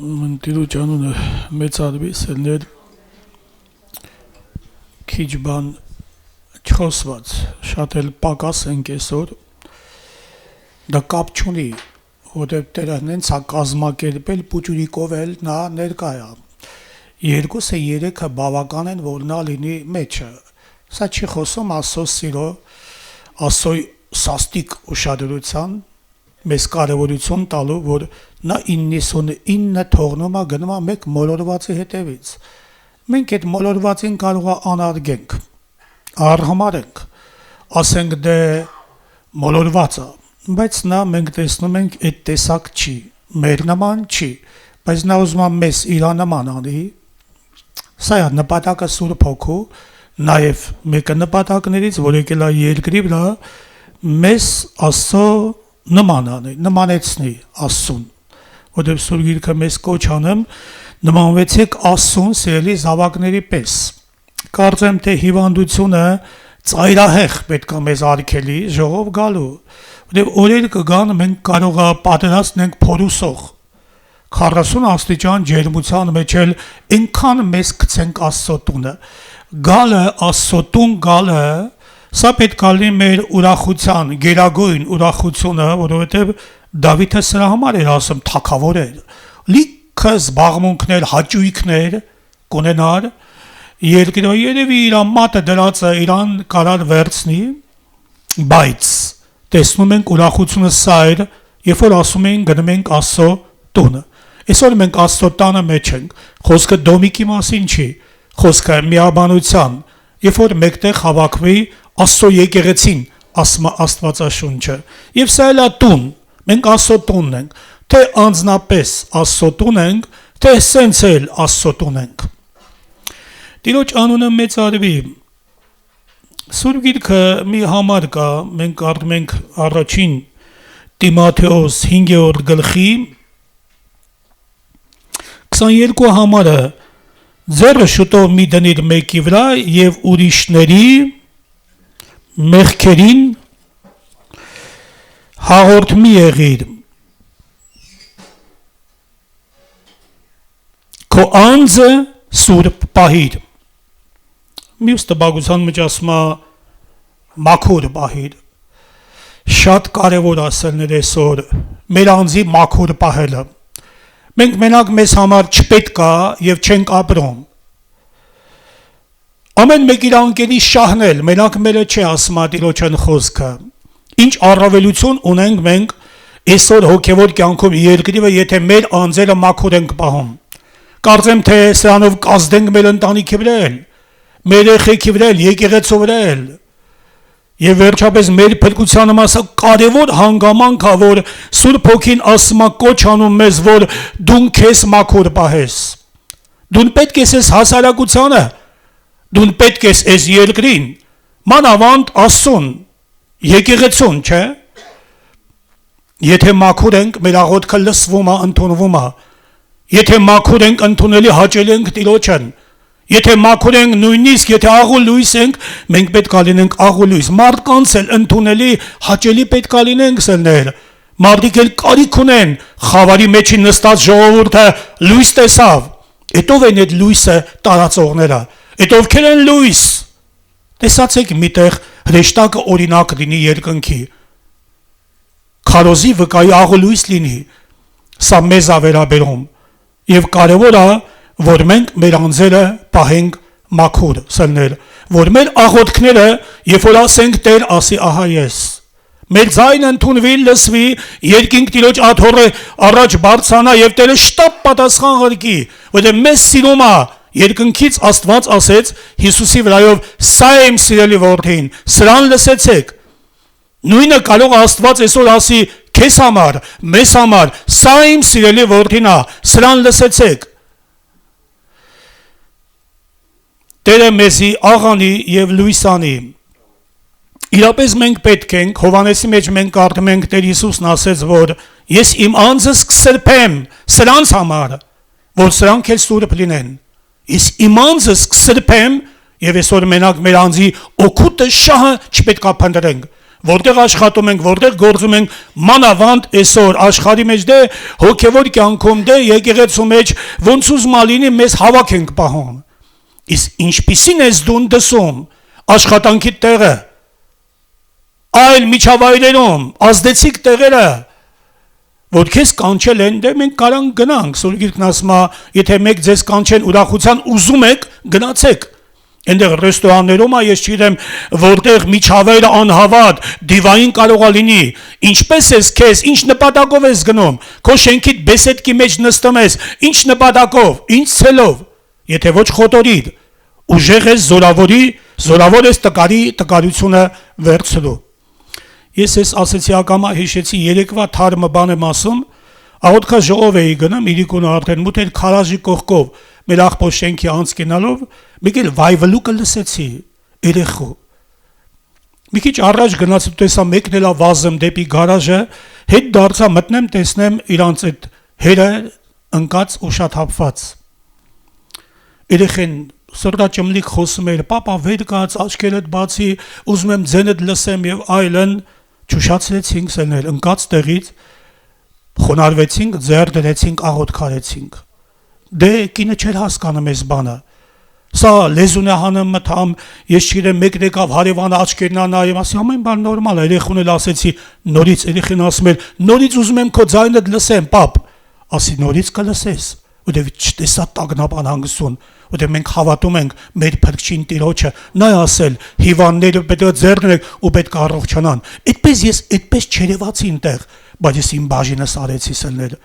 Տիրոջ անունը մեծարվի, սերներ քիչ բան չխոսված, շատ էլ պակաս ենք այսօր, դա կապ չունի, որտեղ Տերը նենց է կազմակերպել պուճուրիկով էլ նա ներկա է, երկուսը երեքը բավական են, որ նա լինի մեջը, սա չի խոսում Աստծո սիրո, Աստծո սաստիկ ուշադրության, մեզ կարևորություն տալու, որ նա 99 թողնում է գնում է մեկ մոլորվածի հետևից, մենք այդ մոլորվածին կարող է անարգենք, արհամարենք, ասենք դե մոլորված է, բայց նա մենք տեսնում ենք այդ տեսակ չի, մեր նման չի, բայց նա ուզում է մեզ իր նման անի, սա է նպատակը Սուրբ Հոգու, նաև մեկը նպատակներից, որ եկել է երկրի վրա, մեզ Աստծո նման անի, նմանեցնի Աստծուն, որտեղ Սուրբ Գիրքը մեզ կոչ անեմ, նմանվեցեք Աստծուն սիրելի զավակների պես, կարծեմ թե հիվանդությունը ծայրահեղ պետք է մեզ արգելի ժողով գալու, որտեղ օրեր կգան մենք կարող է պատրաստենք փորուսող, 40 աստիճան ջերմության մեջ էլ այնքան մեզ գցենք Աստծո տունը, գալը Աստծո տուն գալը, սա պետք է լինի մեր ուրախության, գերագույն ուրախությունը, որովհետև Դավիթը սրա համար էր ասում թագավոր էր, լիքը զբաղմունքներ, հաճույքներ կունենար, երկրո երևի իր մատը դրածը իրան կարար վերցնի, բայց տեսնում ենք ուրախությունը սա էր, երբ որ ասում էին գնում ենք Աստծո տունը, այսօր մենք Աստծո տանը մեջ ենք, խոսքը դոմիկի մասին չի, խոսքը միաբանության, երբ որ մեկտեղ հավաքվի Աստծո եկեղեցին, ասում է Աստվածաշունչը, եւ սա էլ է տուն, մենք Աստծո տունն ենք, թե անձնապես Աստծո տուն ենք, թե սենց էլ Աստծո տուն ենք։ Տիրոջ անունը մեծարվի։ Սուրբ Գիրքը մի համար կա, մենք կարդում ենք առաջին Տիմոթեոս 5-րդ գլխի 22 համարը ձեռը շուտով մի դնիր մեկի վրա եւ ուրիշների մեղքերին հաղորդ մի եղիր, քո անձը սուրբ պահիր, մյուս տպագության մեջ ասում է մաքուր պահիր, շատ կարևոր ասելներ այսօր մեր անձի մաքուր պահելը, մենք մենակ մեզ համար չպետք է եւ չենք ապրում, ամեն մեկ իր անկերի շահնել, մենակ մերը չէ ասում է Տիրոջն խոսքը, ինչ առավելություն ունենք մենք այսօր հոգևոր կյանքում երկրիվը, եթե մեր անձերը մաքուր ենք պահում, կարծեմ թե սրանով կազդենք մեր ընտանիքի վրա էլ, մեր երեխեքի վրա էլ, եկեղեցու վրա էլ, եւ վերջապես մեր փրկության մասը կարևոր հանգամանք է, որ Սուրբ Հոգին ասում է կոչ անում մեզ, որ դու քեզ մաքուր պահես, դու պետք ես այս հասարակությանը, դու պետք ես այս երկրին, մանավանդ Աստծուն, եկեղեցուն, չէ, եթե մաքուր ենք, մեր աղոթքը լսվում է, ընդունվում է, եթե մաքուր ենք, ընդունելի հաճելի ենք Տիրոջն, եթե մաքուր ենք, նույնիսկ եթե աղու լույս ենք, մենք պետք է լինենք աղու լույս, մարդկանց էլ ընդունելի հաճելի պետք է լինենք սելներ, մարդիկ էլ կարիք ունեն, խավարի մեջին նստած ժողովուրդը լույս տեսավ, էտով են այդ լույսը տարածողները, այդ ովքեր են լույս, տեսացեք միտեղ հրեշտակը օրինակ լինի երկնքի, քարոզի վկայի աղու լույս լինի, սա մեզ է վերաբերում, եւ կարևոր է, որ մենք մեր անձերը պահենք մաքուր սելներ, որ մեր աղոթքները, երբ որ ասենք Տեր ասի ահա ես, մեր ձայնը ընդունվի, լսվի, երկինք Տիրոջ աթոռը առաջ բարձրանա եւ Տերը շտապ պատասխան ղրկի, որտեղ մեզ սիրում է, երկնքից Աստված ասեց Հիսուսի վրայով, սա է իմ սիրելի որդին, սրան լսեցեք, նույնը կարող Աստված այսօր ասի քեզ համար, մեզ համար, սա իմ սիրելի որդին է, սրան լսեցեք, Տերը մեզի աղանի եւ լույսանի, իրապես մենք պետք ենք, Հովանեսի մեջ մենք կարդում ենք Տեր Հիսուսն ասեց, որ ես իմ անձս կսրբեմ սրանց համար, որ սրանք էլ սուրբ լինեն, ես իմ անձս կսրբեմ եւ այսօր մենակ մեր անձի օգուտը շահը չպետք է փնտրենք, որտեղ աշխատում ենք, որտեղ գործում ենք, մանավանդ այսօր աշխարհի մեջ դե հոգևոր կյանքում դե եկեղեցու մեջ ոնց ուզում լինի մեզ հավաք ենք պահում։ Իսկ ինչպիսին ես դու դասում աշխատանքի տեղը, այլ միջավայրերում ազդեցիկ տեղերը, որ քեզ կանչել են, դե մենք կարանք գնանք, Սուրբ Գիրքն ասում է, եթե մեկ ձեզ կանչեն ուրախության ուզում եք, գնացեք։ Այնտեղ ռեստորաններում ես չգիտեմ, որտեղ միջավայրը անհավատ, դիվային կարող է լինի, ինչպես ես քեզ, ինչ նպատակով ես գնում, քո շենքիդ բեսեդկի մեջ նստում ես, ինչ նպատակով, ինչ ցելով, եթե ոչ խոտորիդ, ուժեղ ես զորավոր ես տկարությունը վերցրու։ Ես ես ասեցի ակամա հիշեցի երեկվա թարմը բան եմ ասում, աղոթքա ժողով էի գնում, իրիկունը արդեն մութ էր քարաժի կողքով, մեր աղբոր շենքի անց կենալով, մի քիչ վայվլուկը լսեցի, երեխու։ Մի քիչ առաջ գնացի տեսա մեկն էլա վազում դեպի գարաժը, հետ դարձա մտնեմ տեսնեմ իրանց այդ հերը ընկած ու շատ հապված։ Երեխեն սրտաճմլիկ խոսում էր, պապա վեր կաց, աչքերդ բացի, ուզում եմ ձենդ լսեմ եւ այլն, ճուշացրեցինք սելներ, ընկած տեղից խոնարհվեցինք, ձեռ դրեցինք, աղոթքարեցինք։ Դե կինը չէր հասկանում այս բանը։ Սա լեզուն է հանում մտամ, ես չգիտեմ, մեկն եկավ հարևանը աչքերն անայեմ, ասի ամեն բան նորմալ է, երեխուն էլ ասեցի, նորից երեխին ասում էր, նորից ուզում եմ քո ձայնդ լսեմ, պապ, ասի նորից կլսես, որտեվ չտեսա տագնապան հանգստուն, որտեվ մենք հավատում ենք մեր փրկչին Տիրոջը, նա է ասել, հիվանդները պետք է ձեռնենք ու պետք է առողջանան։ Այդպես ես այդպես չերևացի այնտեղ, բայց ես իմ բաժինս արեցի սելները։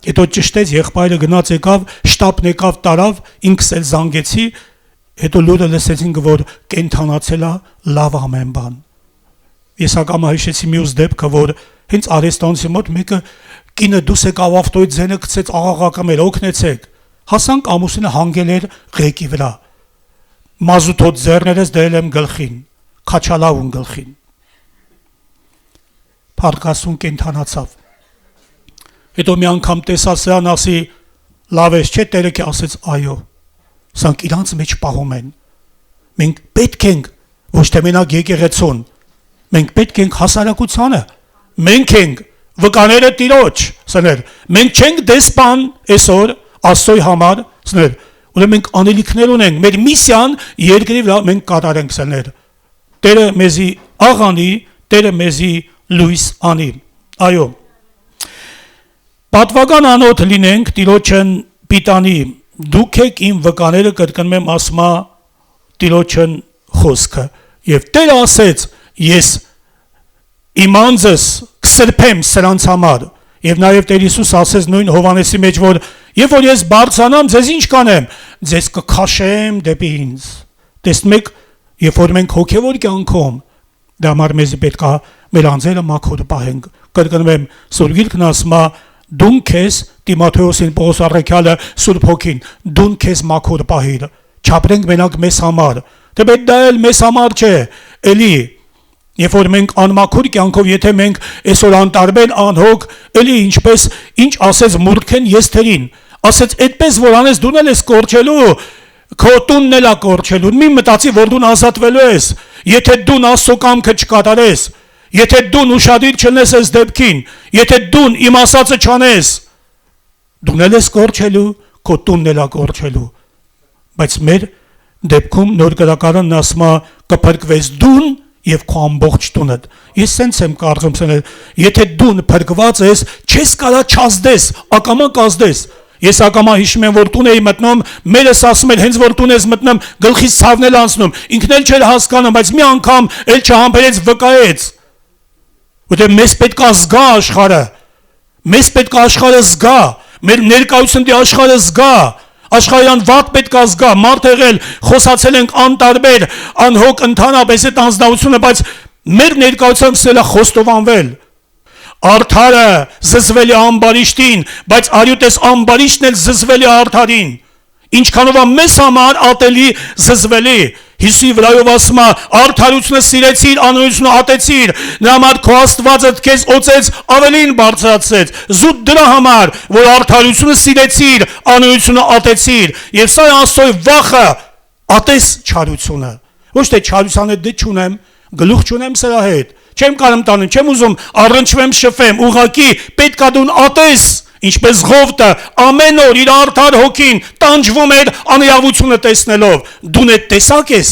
Հետո ճշտեց եղբայրը գնաց եկավ, շտապն եկավ տարավ, ինքս էլ զանգեցի, հետո լուրը լսեցինք, որ կենթանացել է, լավ ամեն բան։ Ես ակամա հիշեցի մյուս դեպքը, որ հենց արեստանցի մոտ մեկը կինը դուս եկավ ավտոյի ձենը գցեց աղաղակում էր, օգնեցեք։ Հասանք ամուսինը հանգել էր ղեկի վրա։ Մազութոտ ձեռներս դրել եմ գլխին, քաչալավուն գլխին։ Փառքասուն կենթանացավ։ Հետո մի անգամ տեսա սրան, ասի, լավ ես չէ, Տերը քեզ ասեց այո, սրանք իրանց մեջ պահում են։ Մենք պետք ենք ոչ թե մենակ եկեղեցուն, մենք պետք ենք հասարակությանը, մենք ենք վկաները Տիրոջ, սներ, մենք չենք դեսպան այսօր Աստծոյի համար, սներ, ուրեմն մենք անելիքներ ունենք, մեր միսիան երկրի վրա մենք կատարենք սներ։ Տերը մեզի աղանի, Տերը մեզի լույս անի։ Այո։ Պատվական անոթ լինենք Տիրոջն պիտանի, դուք եք իմ վկաները կրկնում եմ ասմա Տիրոջն խոսքը։ Եվ Տերը ասեց, ես իմ անձս կսրբեմ սրանց համար։ Եվ նաև Տեր Հիսուս ասեց նույն Հովհաննեսի մեջ, որ երբ որ ես բարձրանամ, ձեզ ինչ կանեմ, ձեզ կքաշեմ դեպի ինձ։ Տեսնում եք, երբ որ մենք հոգևոր կյանքում, դա համար մեզ պետք է մեր անձերը մաքուր պահենք։ Կրկնում եմ, Սուրբ Գիրքն ասում է, դուն քեզ Տիմոթեոսին Պողոս առաքյալը Սուրբ Հոգին, դուն քեզ մաքուր պահիր։ Չապրենք մենակ մեզ համար։ Թեպետ դա էլ մեզ համար չէ, էլի Երբ որ մենք անմաքուր կյանքով, եթե մենք այսօր անտարբեր, անհոգ, էլի ինչպես ինչ ասեց Մուրքեն Եսթերին, ասեց այդպես որ անես դուն էլ ես կորչելու, քո տունն էլ է կորչելու, մի մտածի որ դուն ազատվելու ես, եթե դուն Աստծո կամքը չկատարես, եթե դուն ուշադիր չլինես այս դեպքին, եթե դուն իմ ասածը չանես, դուն էլ ես կորչելու, քո տունն էլ է կորչելու, բայց մեր դեպքում նոր գրականն ասում է կփրկվես դուն Եվ քո ամբողջ տունդ։ Ես սենց եմ կարծում սնել, եթե դու փրկված ես, չես կարա չազդես, ակամա կազդես։ Ես ակամա հիշում եմ, որ տուն էի մտնում, մերս ասում էր, հենց որ տուն ես մտնում, գլխից ցավն էլ անցնում, ինքն էլ չէր հասկանում, բայց մի անգամ էլ չհամբերեց վկայեց։ Որտեղ մեզ պետք է զգա աշխարհը։ Մեզ պետք է աշխարհը զգա, մեր ներկայությունը դի աշխարհը զգա։ Աշխարհյան վատ պետք է զգա, մարդ եղել, խոսացել ենք անտարբեր, անհոգ ընդհանրապես այդ անձնությունը, բայց մեր ներկայությամբ սկսել է խոստովանվել։ Արդարը զզվել է ամբարիշտին, բայց արյուտես ամբարիշտն էլ զզվել է արդարին։ Ինչքանով է մեզ համար ատելի զզվելի։ Հիսուսի վրայով ասում է, արդարությունը սիրեցիր, անօրությունը ատեցիր, նրա համար քո Աստվածը քեզ օծեց, ավելին բարձրացրեց։ Զուտ դրա համար, որ արդարությունը սիրեցիր, անօրությունը ատեցիր, եւ սա է Աստծոյ վախը, ատես չարությունը։ Ոչ թե չարությանը դե չունեմ, գլուխ չունեմ սրա հետ, չեմ կարում տանեմ, չեմ ուզում առնչվեմ, շփվեմ, ուղակի պետքա դու ատես, ինչպես Ղովտը ամեն օր իր արդար հոգին տանջվում էր անիրավությունը տեսնելով, դու այդ տեսակ ես,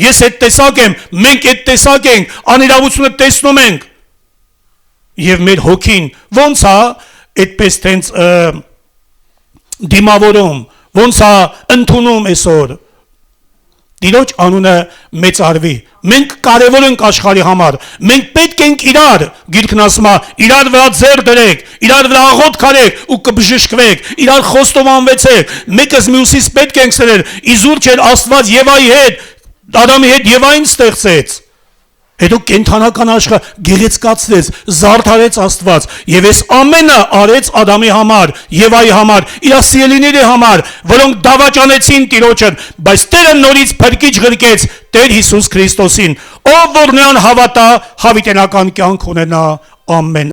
ես այդ տեսակ եմ, մենք այդ տեսակ ենք, անիրավությունը տեսնում ենք, եւ մեր հոգին ոնց է այդպես տենց դիմավորում, ոնց է ընդունում այսօր Տիրոջ անունը մեծարվի։ Մենք կարևոր ենք աշխարհի համար։ Մենք պետք ենք իրար, գիրքն ասում է, իրար վրա ձեռ դրեք, իրար վրա աղոթք արեք ու կբժշկվեք, իրար խոստովանվեցեք։ Մեկս մյուսից պետք ենք սրել։ Իզուր չէր Աստված Եվայի հետ, Ադամի հետ Եվային ստեղծեց։ Հետո կենթանական աշխարհ գեղեցկացրեց, զարդարեց Աստված, եւ այս ամենը արեց Ադամի համար, Եվայի համար, իր սիրելիների համար, որոնք դավաճանեցին Տիրոջը, բայց Տերը նորից փրկիչ ղրկեց Տեր Հիսուս Քրիստոսին, ով որ նրան հավատա, հավիտենական կյանք ունենա։ Ամեն